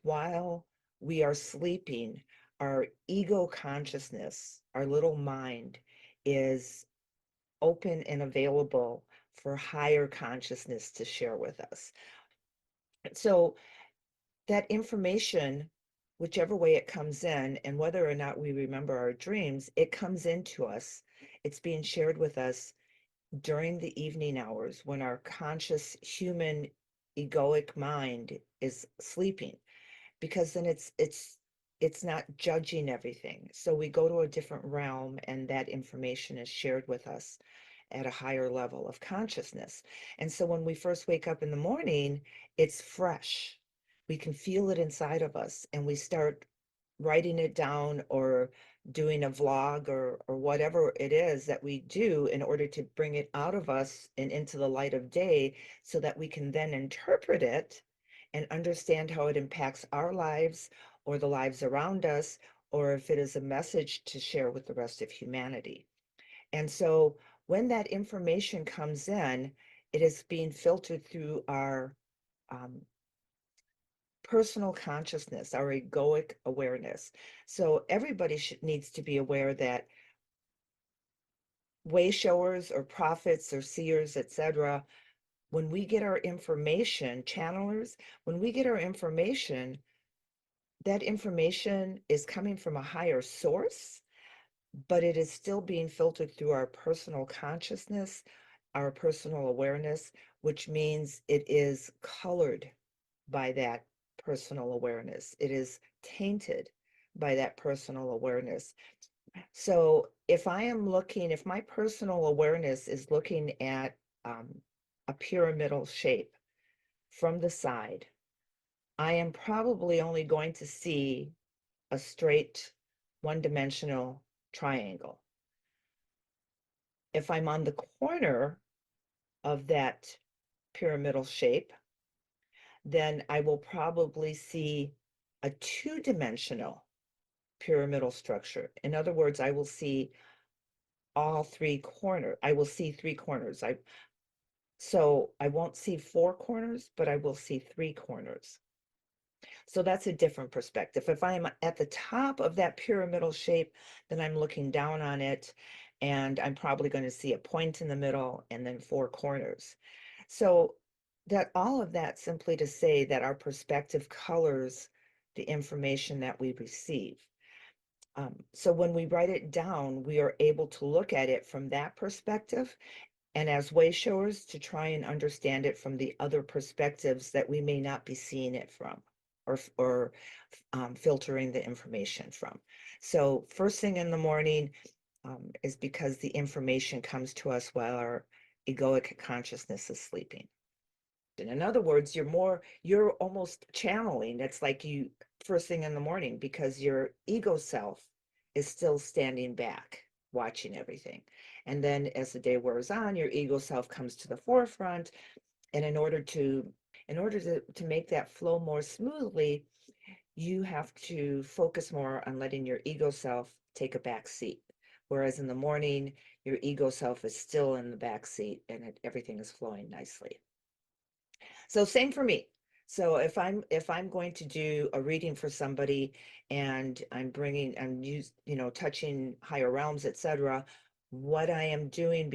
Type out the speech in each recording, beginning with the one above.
While we are sleeping, our ego consciousness, our little mind, is open and available for higher consciousness to share with us. So that information, whichever way it comes in, and whether or not we remember our dreams, it comes into us. It's being shared with us during the evening hours when our conscious human egoic mind is sleeping, because then it's not judging everything. So we go to a different realm and that information is shared with us at a higher level of consciousness. And so when we first wake up in the morning, it's fresh. We can feel it inside of us and we start writing it down or doing a vlog or whatever it is that we do in order to bring it out of us and into the light of day so that we can then interpret it and understand how it impacts our lives or the lives around us, or if it is a message to share with the rest of humanity. And so when that information comes in, it is being filtered through our um, personal consciousness, our egoic awareness. So everybody needs to be aware that wayshowers or prophets or seers, etc., when we get our information, channelers, when we get our information, that information is coming from a higher source, but it is still being filtered through our personal consciousness, our personal awareness, which means it is colored by that personal awareness. It is tainted by that personal awareness. So if my personal awareness is looking at a pyramidal shape from the side, I am probably only going to see a straight one-dimensional triangle. If I'm on the corner of that pyramidal shape, then I will probably see a two-dimensional pyramidal structure. In other words, I will see all three corners. I will see three corners. So I won't see four corners, but I will see three corners. So that's a different perspective. If I'm at the top of that pyramidal shape, then I'm looking down on it and I'm probably going to see a point in the middle and then four corners. So that all of that simply to say that our perspective colors the information that we receive. So when we write it down, we are able to look at it from that perspective and as wayshowers to try and understand it from the other perspectives that we may not be seeing it from or filtering the information from. So first thing in the morning is because the information comes to us while our egoic consciousness is sleeping. In other words, you're almost channeling. It's like you first thing in the morning because your ego self is still standing back watching everything. And then as the day wears on, your ego self comes to the forefront. And in order to make that flow more smoothly, you have to focus more on letting your ego self take a back seat. Whereas in the morning, your ego self is still in the back seat and everything is flowing nicely. So same for me. So if I'm going to do a reading for somebody and I'm touching higher realms, etc., what I am doing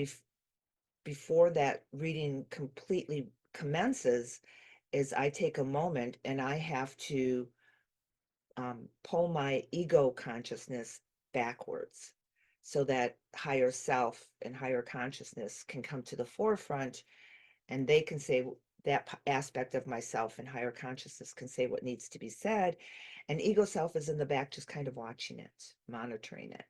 before that reading completely commences is I take a moment and I have to pull my ego consciousness backwards so that higher self and higher consciousness can come to the forefront and they can say that aspect of myself and higher consciousness can say what needs to be said. And ego self is in the back just kind of watching it, monitoring it.